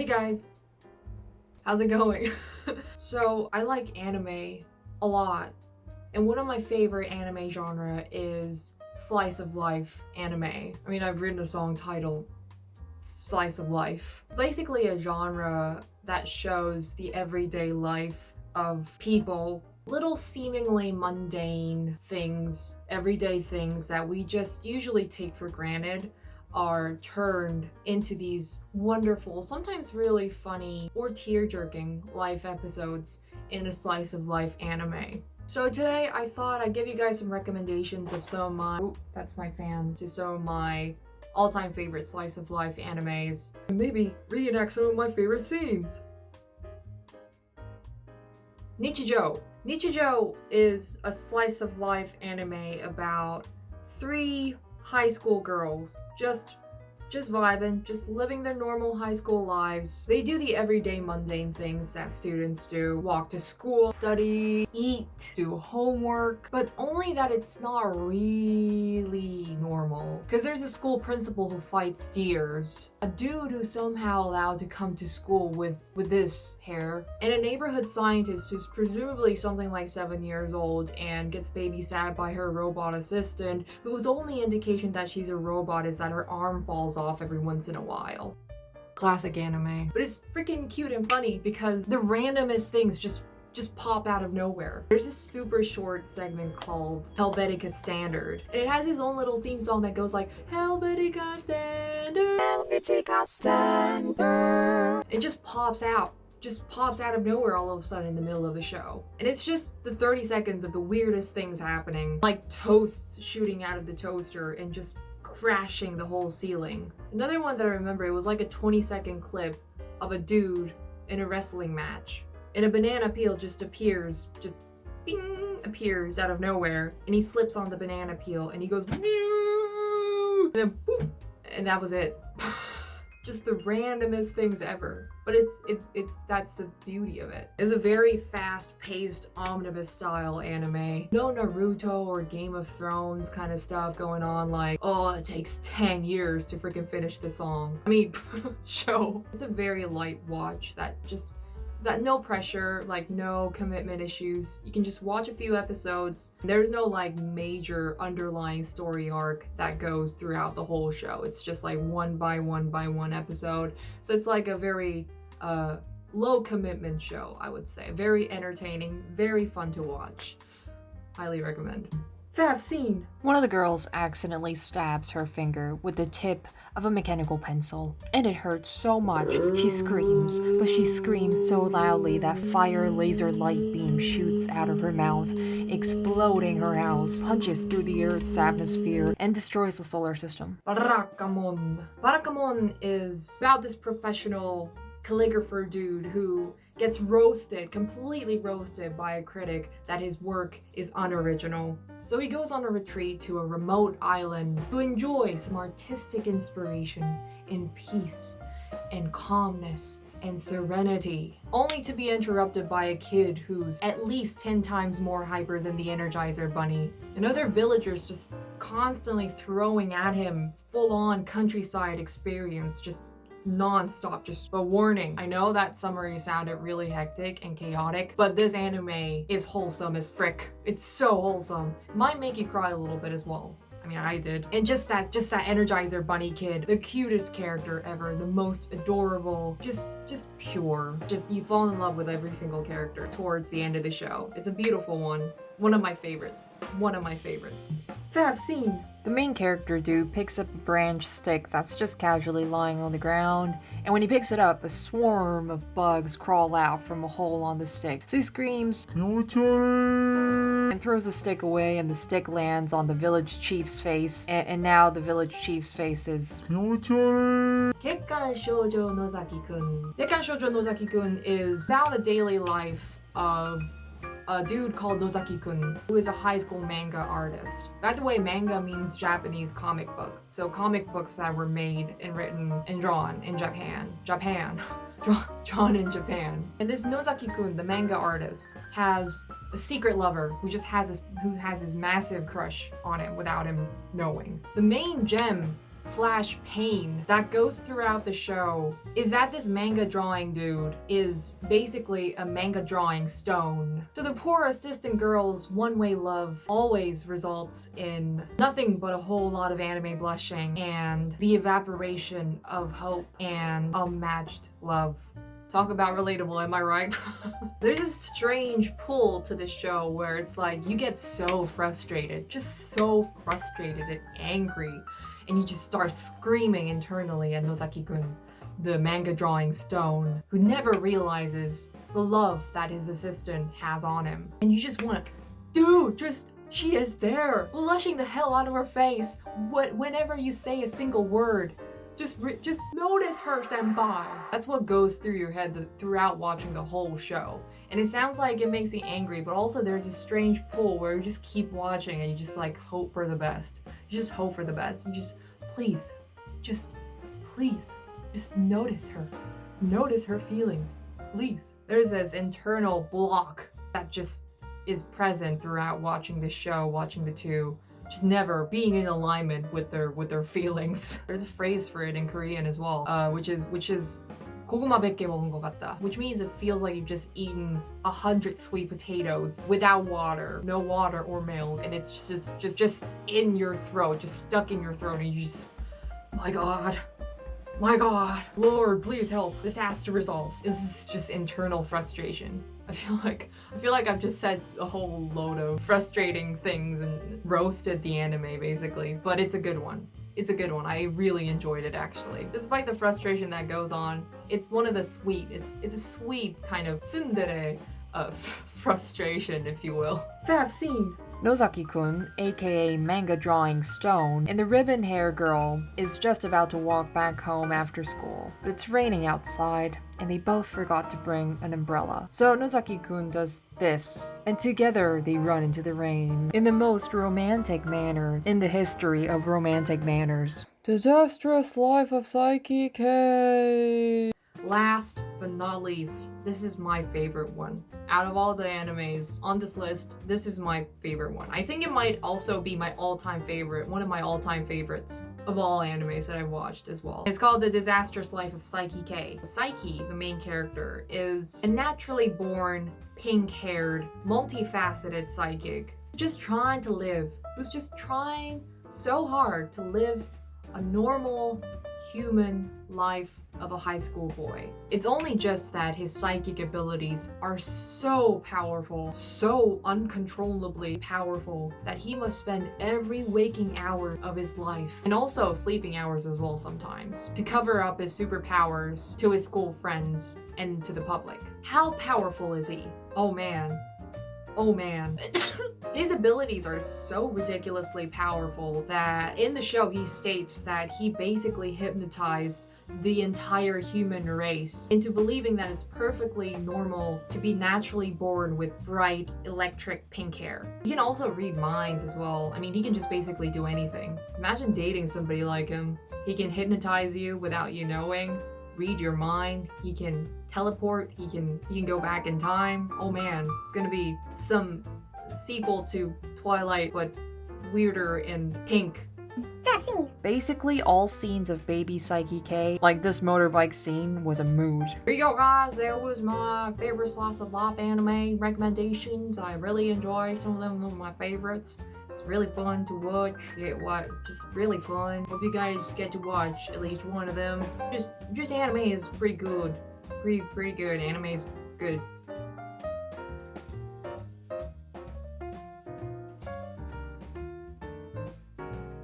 Hey guys, how's it going? So I like anime a lot, and one of my favorite anime genre is slice of life anime. I mean, I've written a song titled Slice of Life. Basically a genre that shows the everyday life of people, little seemingly mundane things, everyday things that we just usually take for granted are turned into these wonderful, sometimes really funny or tear-jerking life episodes in a slice of life anime. So today I thought I'd give you guys some recommendations of some of my, that's my fan, to some of my all-time favorite slice of life animes, and maybe reenact some of my favorite scenes. Nichijou. Nichijou is a slice of life anime about 3 high school girls just vibing, just living their normal high school lives. They do the everyday mundane things that students do. Walk to school, study, eat, do homework, but only that it's not really normal. Because there's a school principal who fights deers, a dude who's somehow allowed to come to school with this hair, and a neighborhood scientist who's presumably something like 7 years old and gets babysat by her robot assistant, whose only indication that she's a robot is that her arm falls off every once in a while. Classic anime. But it's freaking cute and funny because the randomest things just pop out of nowhere. There's this super short segment called Helvetica Standard. And it has its own little theme song that goes like, Helvetica Standard, Helvetica Standard. It just pops out of nowhere all of a sudden in the middle of the show. And it's just the 30 seconds of the weirdest things happening, like toasts shooting out of the toaster and just crashing the whole ceiling. Another one that I remember, it was like a 20-second clip of a dude in a wrestling match, and a banana peel just appears out of nowhere, and he slips on the banana peel and he goes and then boop, and that was it. Just the randomest things ever. But that's the beauty of it. It's a very fast-paced, omnibus style anime. No Naruto or Game of Thrones kind of stuff going on like, oh, it takes 10 years to freaking finish the song. I mean, show. It's a very light watch that no pressure, like no commitment issues. You can just watch a few episodes. There's no like major underlying story arc that goes throughout the whole show. It's just like one by one episode. So it's like a very low commitment show, I would say. Very entertaining, very fun to watch. Highly recommend. Fav scene. One of the girls accidentally stabs her finger with the tip of a mechanical pencil, and it hurts so much she screams, but she screams so loudly that fire laser light beam shoots out of her mouth, exploding her house, punches through the Earth's atmosphere, and destroys the solar system. Barakamon. Barakamon is about this professional calligrapher dude who gets completely roasted by a critic that his work is unoriginal. So he goes on a retreat to a remote island to enjoy some artistic inspiration in peace and calmness and serenity, only to be interrupted by a kid who's at least 10 times more hyper than the Energizer Bunny, and other villagers just constantly throwing at him full-on countryside experience, just non-stop. Just a warning, I know that summary sounded really hectic and chaotic, but this anime is wholesome as frick. It's so wholesome. Might make you cry a little bit as well. I mean, I did. And just that Energizer Bunny kid, the cutest character ever, the most adorable, just pure. Just you fall in love with every single character towards the end of the show. It's a beautiful one. One of my favorites. Fav scene. The main character dude picks up a branch stick that's just casually lying on the ground, and when he picks it up, a swarm of bugs crawl out from a hole on the stick. So he screams and throws the stick away, and the stick lands on the village chief's face, and now the village chief's face is Gekkan Shoujo Nozaki-kun. Gekkan Shoujo Nozaki-kun is about a daily life of a dude called Nozaki-kun, who is a high school manga artist. By the way, manga means Japanese comic book. So comic books that were made and written and drawn in Japan. Drawn in Japan. And this Nozaki-kun, the manga artist, has a secret lover who has this massive crush on him without him knowing. The main gem / pain that goes throughout the show is that this manga drawing dude is basically a manga drawing stone. So the poor assistant girl's one-way love always results in nothing but a whole lot of anime blushing and the evaporation of hope and unmatched love. Talk about relatable, am I right? There's a strange pull to the show where it's like you get so frustrated, just so frustrated and angry, and you just start screaming internally at Nozaki-kun, the manga drawing stone, who never realizes the love that his assistant has on him. And you just want to, dude, she is there, blushing the hell out of her face whenever you say a single word. Just notice her, senpai. That's what goes through your head throughout watching the whole show. And it sounds like it makes you angry, but also there's a strange pull where you just keep watching and you just like hope for the best. You just hope for the best. You just, please, just notice her. Notice her feelings, please. There's this internal block that just is present throughout watching this show, watching the two. Just never being in alignment with their feelings. There's a phrase for it in Korean as well, which is 고구마 100개 먹은 것 같다, which means it feels like you've just eaten 100 sweet potatoes without water, no water or milk, and it's just in your throat, just stuck in your throat, and you just, my God, Lord, please help. This has to resolve. This is just internal frustration. I feel like I've just said a whole load of frustrating things and roasted the anime basically, but it's a good one. It's a good one. I really enjoyed it actually. Despite the frustration that goes on, it's one of the sweet, it's a sweet kind of tsundere frustration, if you will, that I've seen. Nozaki-kun, aka Manga Drawing Stone, and the ribbon hair girl is just about to walk back home after school, but it's raining outside, and they both forgot to bring an umbrella. So Nozaki-kun does this, and together they run into the rain in the most romantic manner in the history of romantic manners. Disastrous Life of Saiki K. Last but not least, this is my favorite one. Out of all the animes on this list, this is my favorite one. I think it might also be my all-time favorite, one of my all-time favorites of all animes that I've watched as well. It's called The Disastrous Life of Saiki K. Saiki, the main character, is a naturally born, pink-haired, multifaceted psychic, just trying to live, who's just trying so hard to live a normal human life of a high school boy. It's only just that his psychic abilities are so powerful, so uncontrollably powerful, that he must spend every waking hour of his life, and also sleeping hours as well sometimes, to cover up his superpowers to his school friends and to the public. How powerful is he? Oh man. Oh man. His abilities are so ridiculously powerful that in the show he states that he basically hypnotized the entire human race into believing that it's perfectly normal to be naturally born with bright electric pink hair. He can also read minds as well. I mean, he can just basically do anything. Imagine dating somebody like him. He can hypnotize you without you knowing, read your mind, he can teleport, he can go back in time. Oh man, it's gonna be some sequel to Twilight, but weirder and pink. Basically, all scenes of baby Saiki K, like this motorbike scene, was a mood. Here you go, guys. That was my favorite slice of life anime recommendations. I really enjoyed some of them, one of my favorites. It's really fun to watch. Just really fun. Hope you guys get to watch at least one of them. Just anime is pretty good. Pretty good. Anime is good.